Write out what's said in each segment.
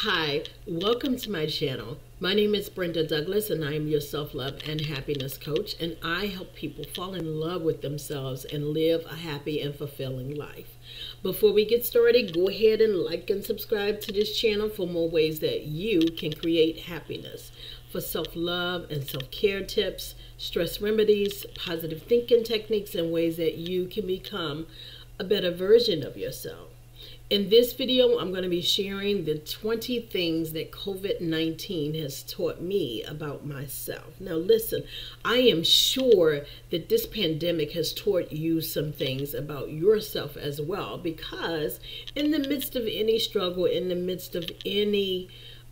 Hi, welcome to my channel. My name is Brenda Douglas and I am your self-love and happiness coach, and I help people fall in love with themselves and live a happy and fulfilling life. Before we get started, go ahead and like and subscribe to this channel for more ways that you can create happiness. For self-love and self-care tips, stress remedies, positive thinking techniques, and ways that you can become a better version of yourself. In this video, I'm going to be sharing the 20 things that COVID-19 has taught me about myself. Now listen, I am sure that this pandemic has taught you some things about yourself as well, because in the midst of any struggle, in the midst of any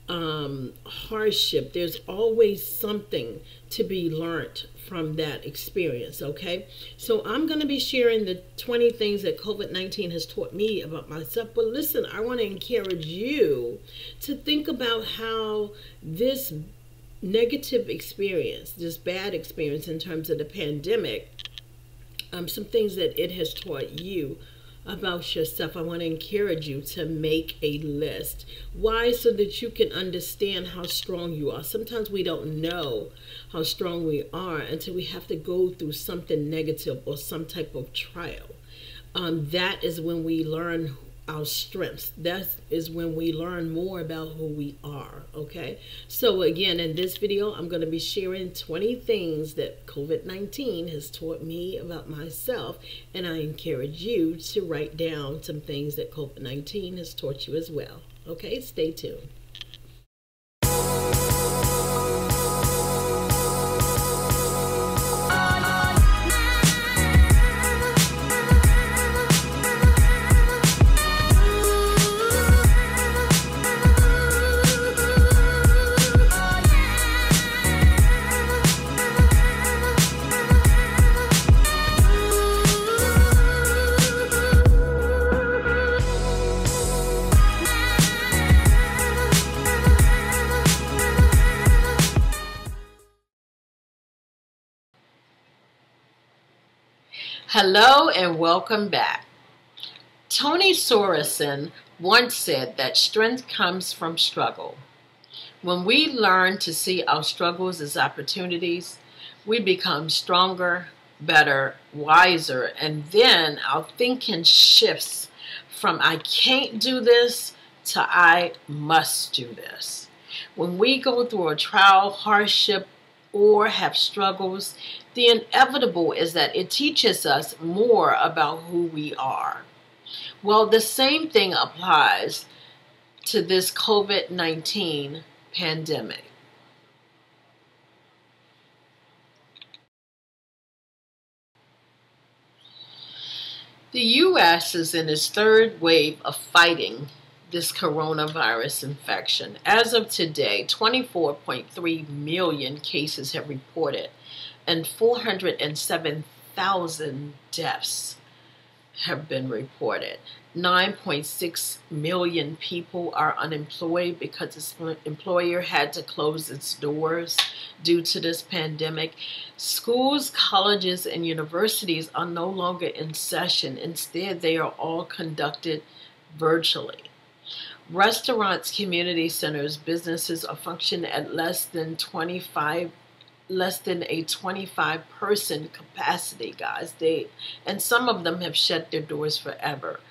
hardship, there's always something to be learned from that experience. Okay, so I'm going to be sharing the 20 things that COVID-19 has taught me about myself. But listen, I want to encourage you to think about how this negative experience, this bad experience in terms of the pandemic, some things that it has taught you about yourself. I want to encourage you to make a list. Why? So that you can understand how strong you are. Sometimes we don't know how strong we are until we have to go through something negative or some type of trial. That is when we learn our strengths. That is when we learn more about who we are. Okay, so again, in this video, I'm going to be sharing 20 things that COVID-19 has taught me about myself, and I encourage you to write down some things that COVID-19 has taught you as well. Okay, stay tuned. Hello and welcome back. Tony Sorensen once said that strength comes from struggle. When we learn to see our struggles as opportunities, we become stronger, better, wiser, and then our thinking shifts from I can't do this to I must do this. When we go through a trial, hardship, or have struggles, the inevitable is that it teaches us more about who we are. Well, the same thing applies to this COVID-19 pandemic. The U.S. is in its third wave of fighting this coronavirus infection. As of today, 24.3 million cases have reported and 407,000 deaths have been reported. 9.6 million people are unemployed because its employer had to close its doors due to this pandemic. Schools, colleges, and universities are no longer in session. Instead, they are all conducted virtually. Restaurants, community centers, businesses are functioning at less than a 25-person capacity, guys. And some of them have shut their doors forever.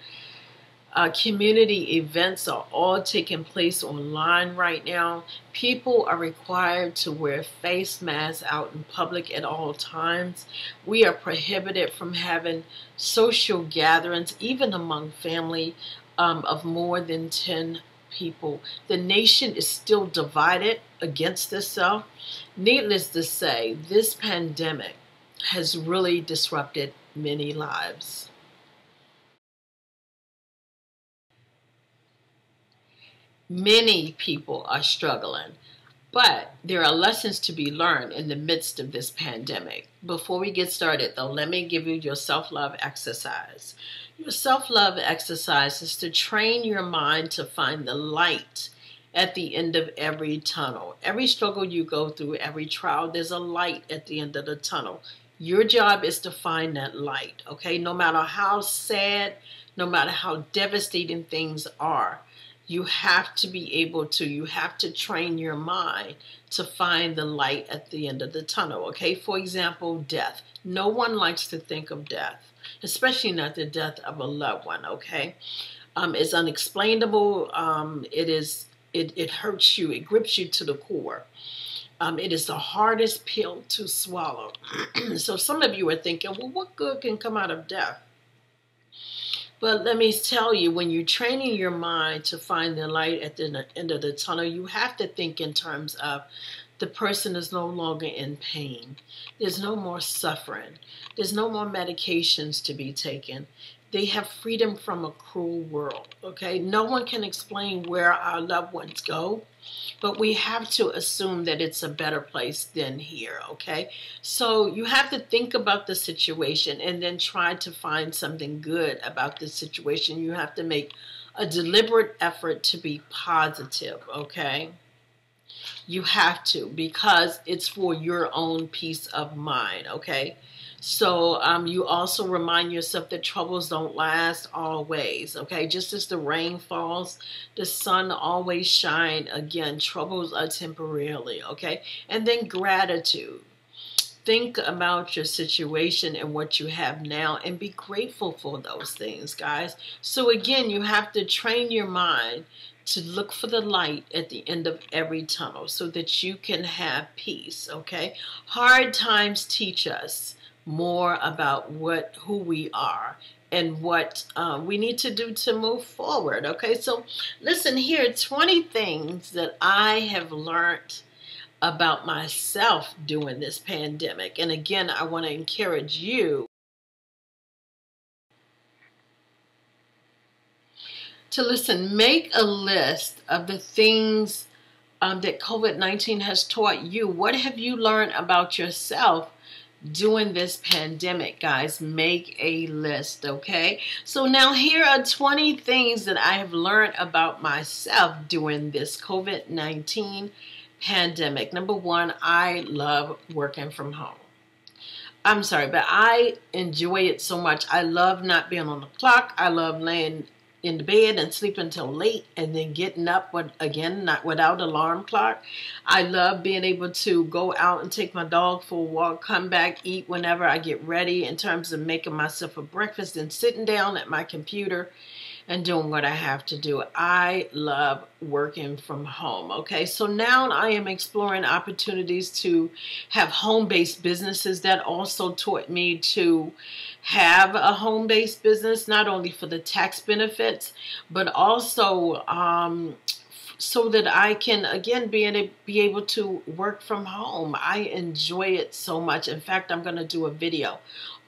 Community events are all taking place online right now. People are required to wear face masks out in public at all times. We are prohibited from having social gatherings, even among family, of more than 10 people. The nation is still divided against itself. Needless to say, this pandemic has really disrupted many lives. Many people are struggling, but there are lessons to be learned in the midst of this pandemic. Before we get started, though, let me give you your self-love exercise. Your self-love exercise is to train your mind to find the light at the end of every tunnel. Every struggle you go through, every trial, there's a light at the end of the tunnel. Your job is to find that light, okay? No matter how sad, no matter how devastating things are, You have to be able to, you have to train your mind to find the light at the end of the tunnel, okay? For example, death. No one likes to think of death, especially not the death of a loved one, okay? It's unexplainable. It hurts you. It grips you to the core. It is the hardest pill to swallow. So some of you are thinking, well, what good can come out of death? But let me tell you, when you're training your mind to find the light at the end of the tunnel, you have to think in terms of the person is no longer in pain. There's no more suffering. There's no more medications to be taken. They have freedom from a cruel world, okay? No one can explain where our loved ones go, but we have to assume that it's a better place than here, okay? So you have to think about the situation and then try to find something good about the situation. You have to make a deliberate effort to be positive, okay? You have to, because it's for your own peace of mind, okay? So you also remind yourself that troubles don't last always, okay? Just as the rain falls, the sun always shines. Again, troubles are temporarily, okay? And then gratitude. Think about your situation and what you have now and be grateful for those things, guys. So again, you have to train your mind to look for the light at the end of every tunnel so that you can have peace, okay? Hard times teach us more about who we are and what we need to do to move forward, okay? So listen here, 20 things that I have learned about myself during this pandemic. And again, I want to encourage you to listen. Make a list of the things that COVID-19 has taught you. What have you learned about yourself during this pandemic, guys? Make a list, okay? So now here are 20 things that I have learned about myself during this COVID-19 pandemic. Number one, I love working from home. I'm sorry, but I enjoy it so much. I love not being on the clock. I love laying in the bed and sleeping until late and then getting up not without alarm clock. I love being able to go out and take my dog for a walk, come back, eat whenever I get ready in terms of making myself a breakfast and sitting down at my computer and doing what I have to do. I love working from home, okay? So now I am exploring opportunities to have home-based businesses. That also taught me to have a home-based business, not only for the tax benefits, but also so that I can, again, be able to work from home. I enjoy it so much. In fact, I'm going to do a video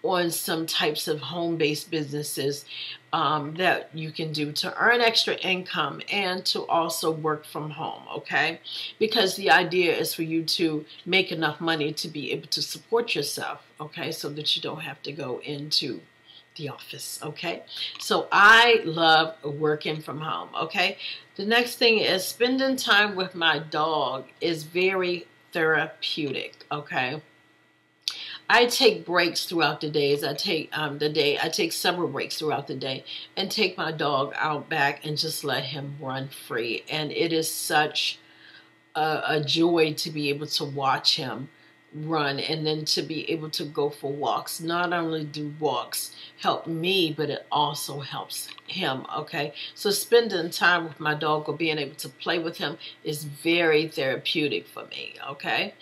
on some types of home-based businesses that you can do to earn extra income and to also work from home, okay? Because the idea is for you to make enough money to be able to support yourself, okay? So that you don't have to go into the office, okay? So I love working from home, okay? The next thing is spending time with my dog is very therapeutic, okay? I take breaks throughout the days. I take several breaks throughout the day and take my dog out back and just let him run free. And it is such a joy to be able to watch him run and then to be able to go for walks. Not only do walks help me, but it also helps him, okay? So spending time with my dog or being able to play with him is very therapeutic for me, okay?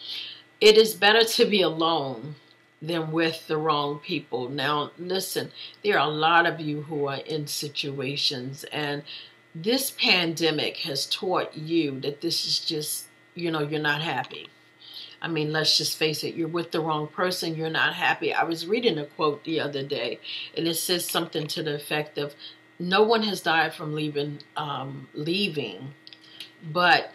It is better to be alone than with the wrong people. Now, listen, there are a lot of you who are in situations, and this pandemic has taught you that this is just, you're not happy. I mean, let's just face it, you're with the wrong person, you're not happy. I was reading a quote the other day, and it says something to the effect of, no one has died from leaving, but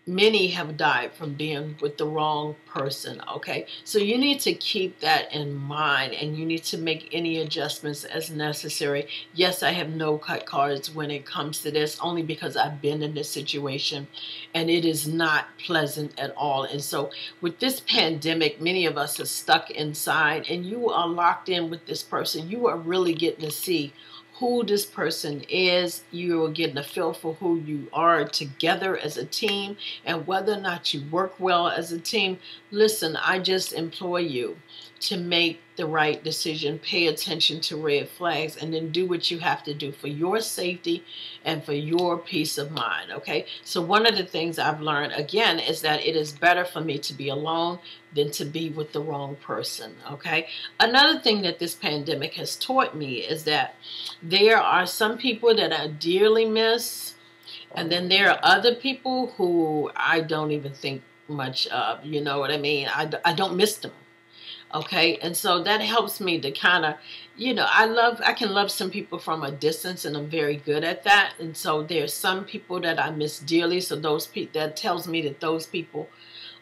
many have died from being with the wrong person, okay? So you need to keep that in mind, and you need to make any adjustments as necessary. Yes, I have no cut cards when it comes to this, only because I've been in this situation, and it is not pleasant at all. And so with this pandemic, many of us are stuck inside, and you are locked in with this person. You are really getting to see who this person is. You're getting a feel for who you are together as a team and whether or not you work well as a team. Listen, I just implore you to make the right decision, pay attention to red flags, and then do what you have to do for your safety and for your peace of mind, okay? So one of the things I've learned, again, is that it is better for me to be alone than to be with the wrong person, okay? Another thing that this pandemic has taught me is that there are some people that I dearly miss, and then there are other people who I don't even think much of, you know what I mean? I don't miss them. Okay, and so that helps me to kind of, you know, I can love some people from a distance, and I'm very good at that. And so there's some people that I miss dearly. So that tells me that those people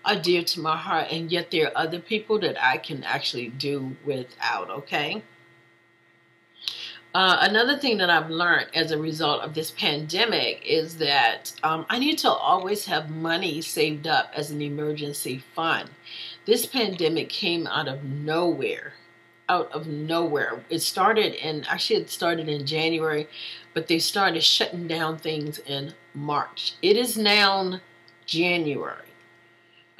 are dear to my heart, and yet there are other people that I can actually do without. Okay. Another thing that I've learned as a result of this pandemic is that I need to always have money saved up as an emergency fund. This pandemic came out of nowhere. Out of nowhere. It started in January, but they started shutting down things in March. It is now January.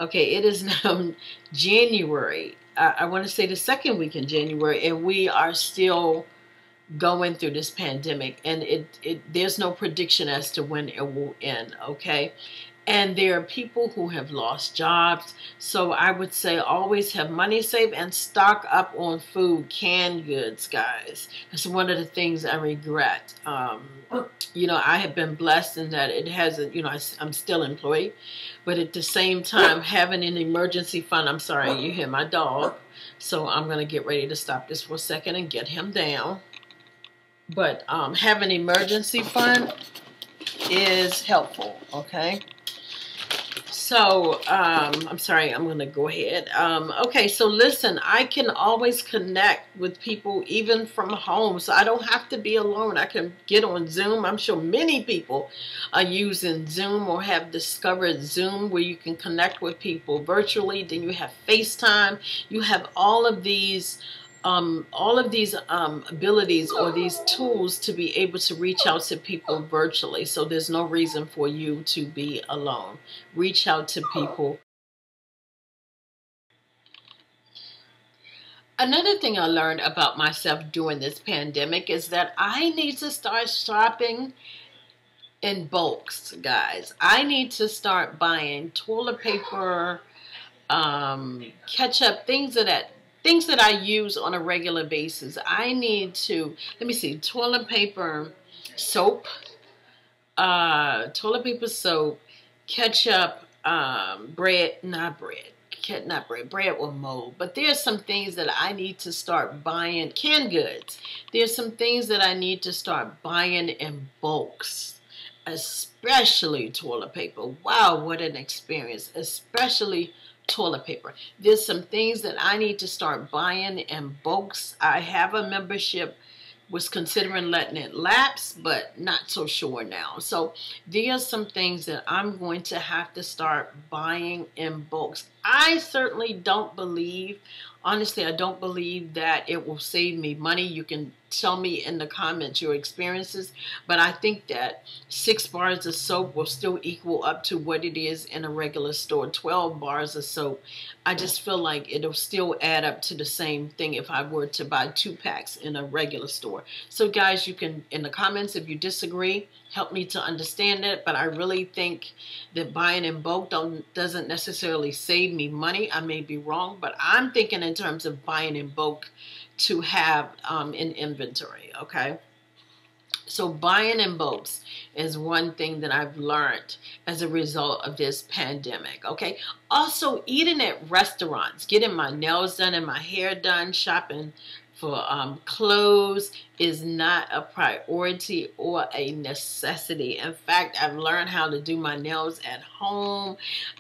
Okay, it is now January. I want to say the second week in January, and we are still going through this pandemic, and there's no prediction as to when it will end, okay? And there are people who have lost jobs. So I would say always have money saved and stock up on food, canned goods, guys. That's one of the things I regret. You know, I have been blessed in that it hasn't, you know, I'm still employed. But at the same time, having an emergency fund, I'm sorry, you hear my dog. So I'm going to get ready to stop this for a second and get him down. But having an emergency fund is helpful, okay? So, I'm sorry, I'm going to go ahead. Okay, so listen, I can always connect with people even from home. So I don't have to be alone. I can get on Zoom. I'm sure many people are using Zoom or have discovered Zoom, where you can connect with people virtually. Then you have FaceTime. You have all of these abilities or these tools to be able to reach out to people virtually. So there's no reason for you to be alone. Reach out to people. Another thing I learned about myself during this pandemic is that I need to start shopping in bulks, guys. I need to start buying toilet paper, ketchup, things that I use on a regular basis. I need to, let me see, toilet paper, soap, ketchup, bread will mold. But there's some things that I need to start buying, canned goods. There's some things that I need to start buying in bulks, especially toilet paper. Wow, what an experience, especially toilet paper. There's some things that I need to start buying in bulks. I have a membership, was considering letting it lapse, but not so sure now. So there are some things that I'm going to have to start buying in bulks. I certainly don't believe, honestly, I don't believe that it will save me money. You can tell me in the comments your experiences, but I think that 6 bars of soap will still equal up to what it is in a regular store. 12 bars of soap, I just feel like it'll still add up to the same thing if I were to buy 2 packs in a regular store. So guys, you can, in the comments, if you disagree, help me to understand it, but I really think that buying in bulk doesn't necessarily save me money. I may be wrong, but I'm thinking in terms of buying in bulk to have in inventory, okay? So buying in bulks is one thing that I've learned as a result of this pandemic, okay? Also, eating at restaurants, getting my nails done and my hair done, shopping for clothes is not a priority or a necessity. In fact, I've learned how to do my nails at home.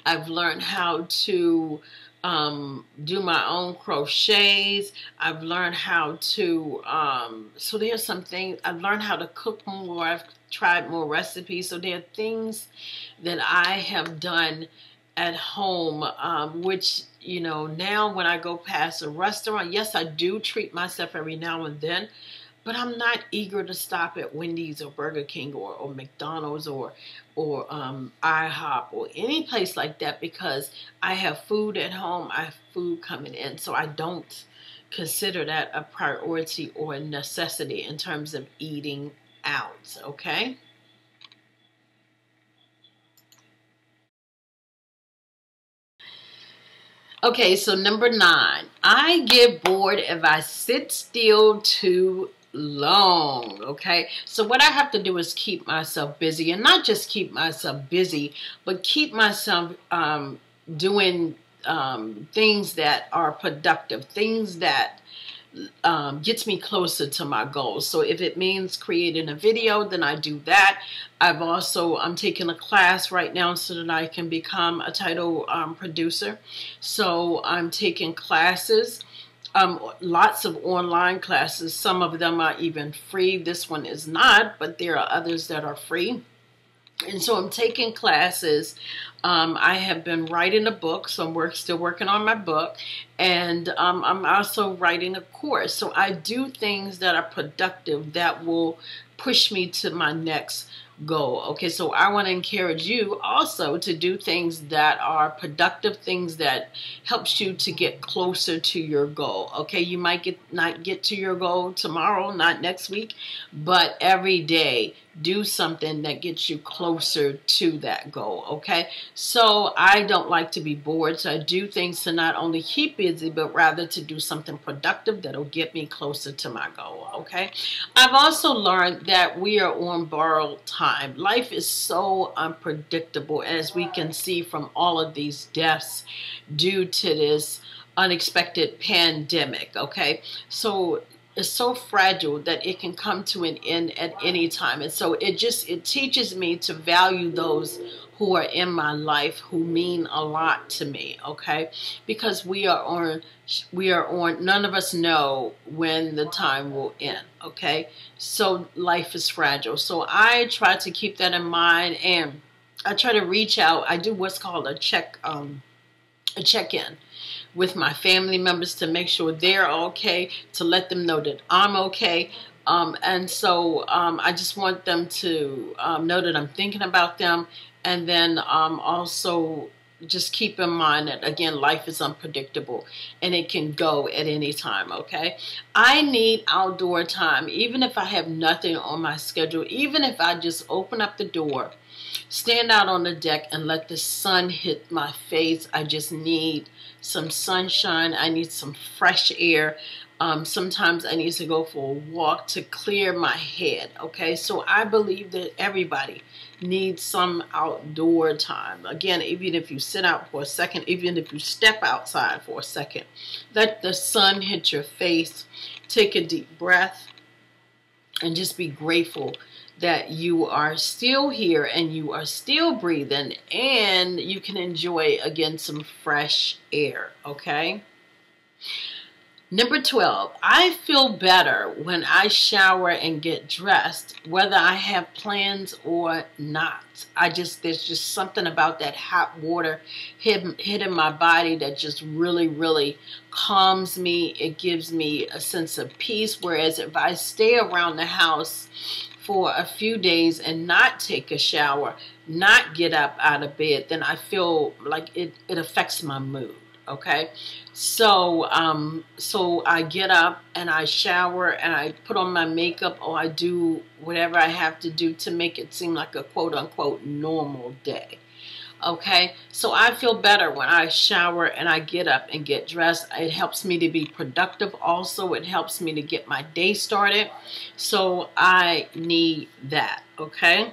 I've learned how to do my own crochets. I've learned how to, so there's some things, I've learned how to cook more. I've tried more recipes. So there are things that I have done at home, which, you know, now when I go past a restaurant, yes, I do treat myself every now and then. But I'm not eager to stop at Wendy's or Burger King or McDonald's or IHOP or any place like that, because I have food at home. I have food coming in. So I don't consider that a priority or a necessity in terms of eating out, okay? Okay, so number 9, I get bored if I sit still too long, okay? So what I have to do is keep myself busy, and not just keep myself busy, but keep myself doing things that are productive, things that gets me closer to my goals. So if it means creating a video, then I do that. I'm taking a class right now so that I can become a title producer. So I'm taking classes, lots of online classes. Some of them are even free. This one is not, but there are others that are free. And so I'm taking classes. I have been writing a book, so I'm still working on my book. And I'm also writing a course. So I do things that are productive that will push me to my next goal. Okay, so I want to encourage you also to do things that are productive, things that helps you to get closer to your goal. Okay, you might not get to your goal tomorrow, not next week, but every day do something that gets you closer to that goal. Okay, so I don't like to be bored, so I do things to not only keep busy, but rather to do something productive that'll get me closer to my goal. Okay, I've also learned that we are on borrowed time. Life is so unpredictable, as we can see from all of these deaths due to this unexpected pandemic. Okay, so is so fragile that it can come to an end at any time. And so it teaches me to value those who are in my life, who mean a lot to me, okay? Because we are on, none of us know when the time will end, okay? So life is fragile. So I try to keep that in mind, and I try to reach out. I do what's called a check-in with my family members to make sure they're okay, to let them know that I'm okay. And so I just want them to know that I'm thinking about them. And then also just keep in mind that, again, life is unpredictable and it can go at any time, okay? I need outdoor time, even if I have nothing on my schedule, even if I just open up the door, stand out on the deck and let the sun hit my face. I just need some sunshine. I need some fresh air. Sometimes I need to go for a walk to clear my head, okay? So I believe that everybody needs some outdoor time. Again, even if you sit out for a second, even if you step outside for a second, let the sun hit your face, take a deep breath, and just be grateful that you are still here and you are still breathing, and you can enjoy, again, some fresh air, okay? Number 12, I feel better when I shower and get dressed, whether I have plans or not. There's just something about that hot water hitting my body that just really, really calms me. It gives me a sense of peace, whereas if I stay around the house for a few days and not take a shower, not get up out of bed, then I feel like it affects my mood. Okay, so I get up and I shower and I put on my makeup, or I do whatever I have to do to make it seem like a quote-unquote normal day. Okay, so I feel better when I shower and I get up and get dressed. It helps me to be productive. Also, it helps me to get my day started. So I need that, okay?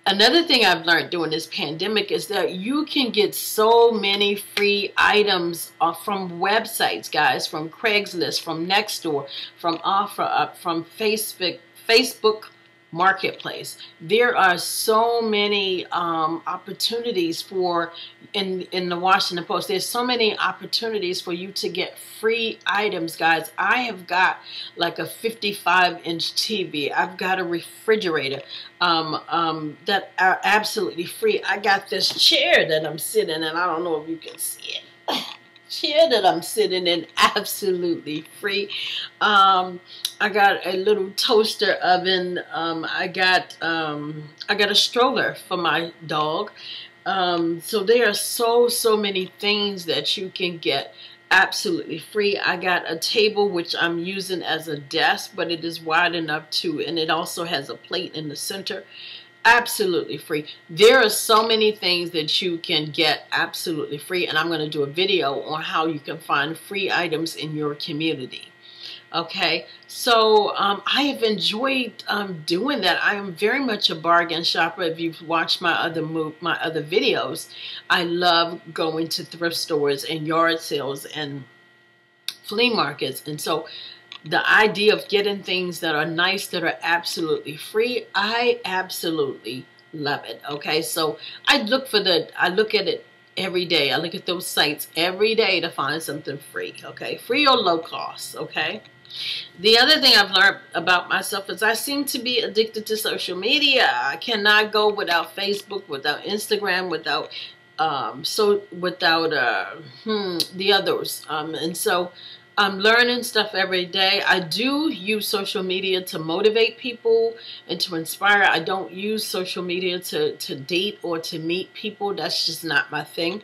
Another thing I've learned during this pandemic is that you can get so many free items from websites, guys, from Craigslist, from Nextdoor, from OfferUp, from Facebook Marketplace. There are so many opportunities in the Washington Post. There's so many opportunities for you to get free items, guys. I have got like a 55-inch TV. I've got a refrigerator that are absolutely free. I got this chair that I'm sitting in. I don't know if you can see it. chair that I'm sitting in absolutely free. I got a little toaster oven. I got a stroller for my dog. So there are so many things that you can get absolutely free. I got a table which I'm using as a desk, but it is wide enough to, and it also has a plate in the center. Absolutely free. There are so many things that you can get absolutely free, and I'm going to do a video on how you can find free items in your community. Okay, so I have enjoyed doing that. I am very much a bargain shopper. If you've watched my other videos, I love going to thrift stores and yard sales and flea markets, and so the idea of getting things that are nice, that are absolutely free, I absolutely love it. Okay, so I look at it every day. I look at those sites every day to find something free. Okay, free or low cost. Okay. The other thing I've learned about myself is I seem to be addicted to social media. I cannot go without Facebook, without Instagram, without the others. And so I'm learning stuff every day. I do use social media to motivate people and to inspire. I don't use social media to date or to meet people. That's just not my thing.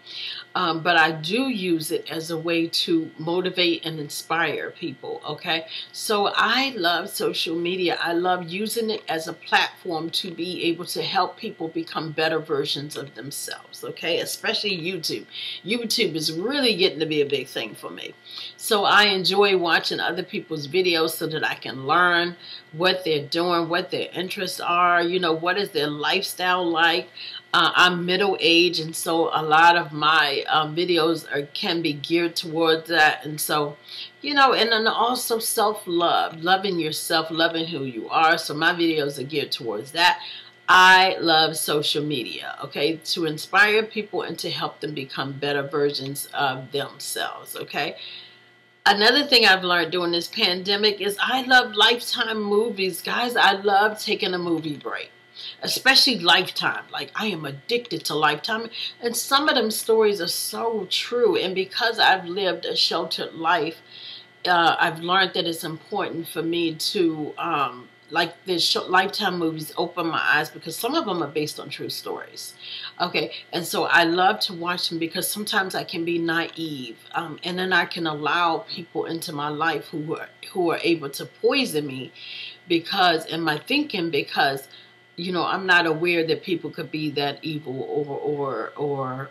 But I do use it as a way to motivate and inspire people, okay? So I love social media. I love using it as a platform to be able to help people become better versions of themselves, okay? Especially YouTube. YouTube is really getting to be a big thing for me. So I enjoy watching other people's videos so that I can learn what they're doing, what their interests are, you know, what is their lifestyle like. I'm middle-aged, and so a lot of my videos can be geared towards that. And so, you know, and then also self-love, loving yourself, loving who you are. So my videos are geared towards that. I love social media, okay, to inspire people and to help them become better versions of themselves, okay? Another thing I've learned during this pandemic is I love Lifetime movies. Guys, I love taking a movie break. Especially Lifetime. Like, I am addicted to Lifetime. And some of them stories are so true. And because I've lived a sheltered life, I've learned that it's important for me to, like the Lifetime movies open my eyes, because some of them are based on true stories. Okay, and so I love to watch them because sometimes I can be naive, and then I can allow people into my life who are able to poison me because in my thinking, because you know, I'm not aware that people could be that evil or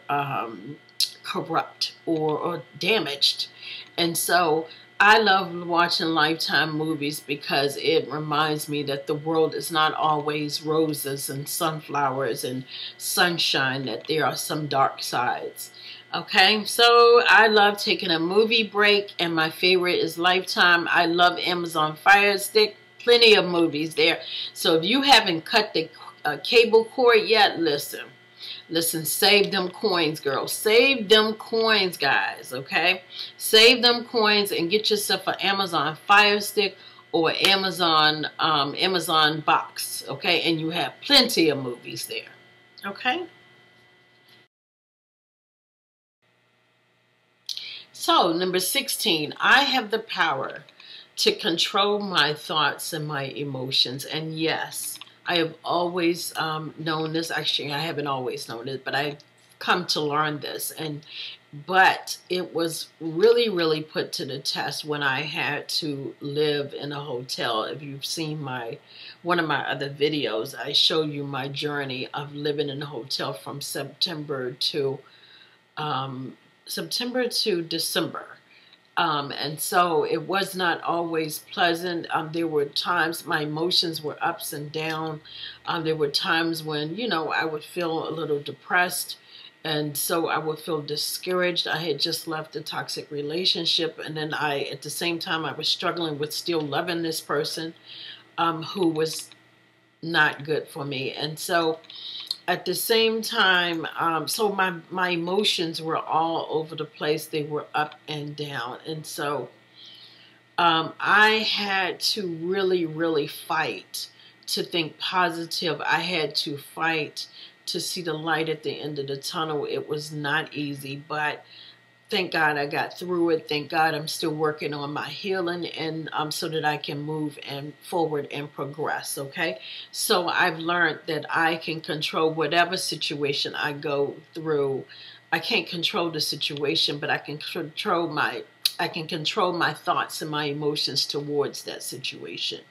corrupt or damaged. And so I love watching Lifetime movies because it reminds me that the world is not always roses and sunflowers and sunshine, that there are some dark sides. Okay, so I love taking a movie break, and my favorite is Lifetime. I love Amazon Fire Stick. Plenty of movies there. So if you haven't cut the cable cord yet, listen, save them coins, girls. Save them coins, guys, okay? Save them coins and get yourself an Amazon Fire Stick or Amazon box, okay? And you have plenty of movies there, okay? So, number 16, I have the power to control my thoughts and my emotions. And yes, I have always known this. Actually, I haven't always known it, but I've come to learn this. But it was really put to the test when I had to live in a hotel. If you've seen one of my other videos, I show you my journey of living in a hotel from September to December. And so it was not always pleasant. There were times my emotions were ups and down. There were times when, you know, I would feel a little depressed. And so I would feel discouraged. I had just left a toxic relationship. And then at the same time, I was struggling with still loving this person who was not good for me. And so at the same time, so my emotions were all over the place. They were up and down. And so I had to really fight to think positive. I had to fight to see the light at the end of the tunnel. It was not easy, but thank God I got through it. Thank God I'm still working on my healing, and so that I can move and forward and progress. Okay, so I've learned that I can control whatever situation I go through. I can't control the situation, but I can control my thoughts and my emotions towards that situation.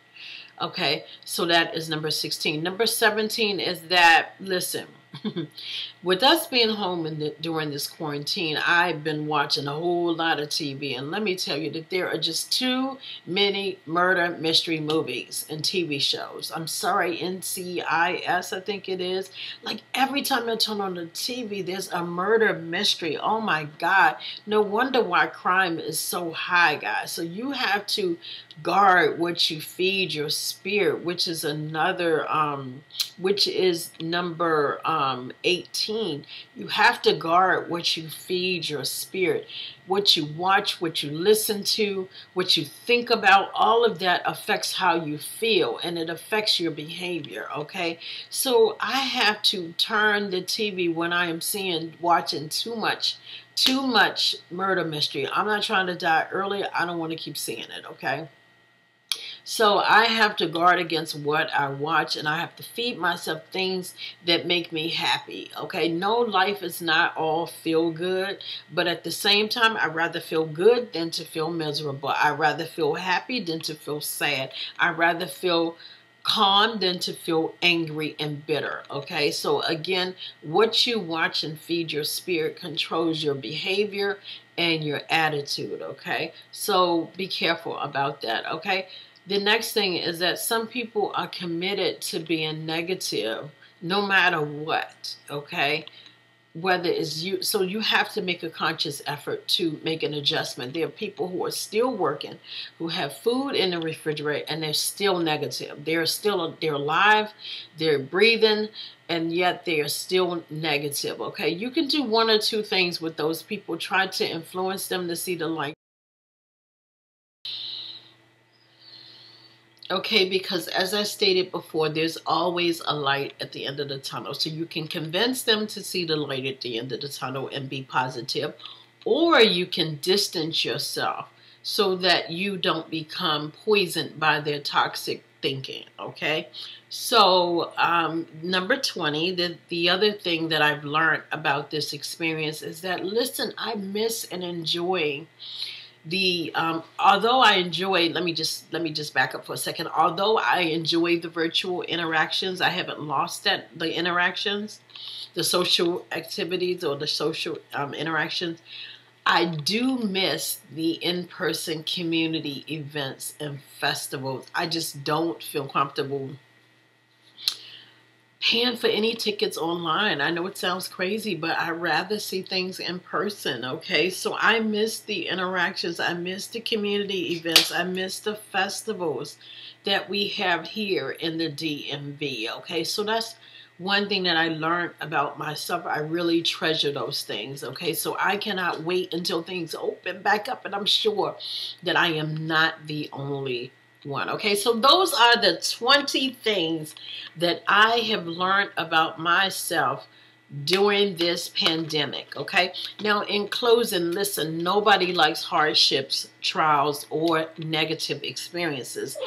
Okay, so that is number 16. Number 17 is that, listen, with us being home during this quarantine, I've been watching a whole lot of TV. And let me tell you that there are just too many murder mystery movies and TV shows. I'm sorry, NCIS, I think it is. Like every time I turn on the TV, there's a murder mystery. Oh my God. No wonder why crime is so high, guys. So you have to guard what you feed your spirit, which is another, which is number 18. You have to guard what you feed your spirit, what you watch, what you listen to, what you think about. All of that affects how you feel, and it affects your behavior. Okay, so I have to turn the TV when I am watching too much murder mystery. I'm not trying to die early. I don't want to keep seeing it. Okay. So I have to guard against what I watch, and I have to feed myself things that make me happy. Okay, no, life is not all feel good, but at the same time, I'd rather feel good than to feel miserable. I'd rather feel happy than to feel sad. I'd rather feel calm than to feel angry and bitter. Okay, so again, what you watch and feed your spirit controls your behavior and your attitude. Okay, so be careful about that. Okay. The next thing is that some people are committed to being negative no matter what, okay? Whether it's you, so you have to make a conscious effort to make an adjustment. There are people who are still working, who have food in the refrigerator, and they're still negative. They're alive, they're breathing, and yet they are still negative, okay? You can do one or two things with those people. Try to influence them to see the light. Okay, because as I stated before, there's always a light at the end of the tunnel. So you can convince them to see the light at the end of the tunnel and be positive, or you can distance yourself so that you don't become poisoned by their toxic thinking, okay? So number 20, the other thing that I've learned about this experience is that, listen, I miss and enjoy although I enjoy, let me just back up for a second. Although I enjoy the virtual interactions, I haven't lost the interactions, the social activities or the social interactions. I do miss the in-person community events and festivals. I just don't feel comfortable paying for any tickets online. I know it sounds crazy, but I'd rather see things in person, okay? So I miss the interactions. I miss the community events. I miss the festivals that we have here in the DMV, okay? So that's one thing that I learned about myself. I really treasure those things, okay? So I cannot wait until things open back up, and I'm sure that I am not the only one. Okay, so those are the 20 things that I have learned about myself during this pandemic. Okay, now in closing, listen, nobody likes hardships, trials, or negative experiences,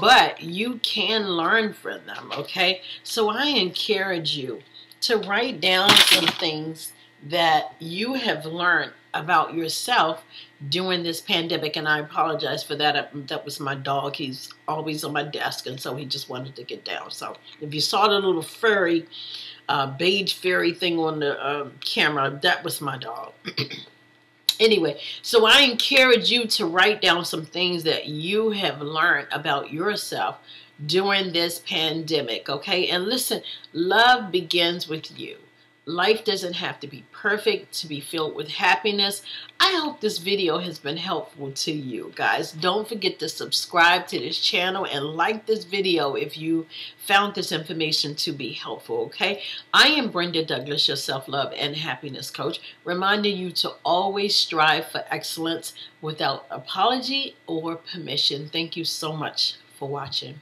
but you can learn from them. Okay, so I encourage you to write down some things that you have learned about yourself during this pandemic. And I apologize for that. That was my dog. He's always on my desk, and so he just wanted to get down. So if you saw the little furry, beige fairy thing on the camera, that was my dog. Anyway, so I encourage you to write down some things that you have learned about yourself during this pandemic, okay? And listen, love begins with you. Life doesn't have to be perfect to be filled with happiness. I hope this video has been helpful to you, guys. Don't forget to subscribe to this channel and like this video if you found this information to be helpful, okay? I am Brenda Douglas, your self-love and happiness coach, reminding you to always strive for excellence without apology or permission. Thank you so much for watching.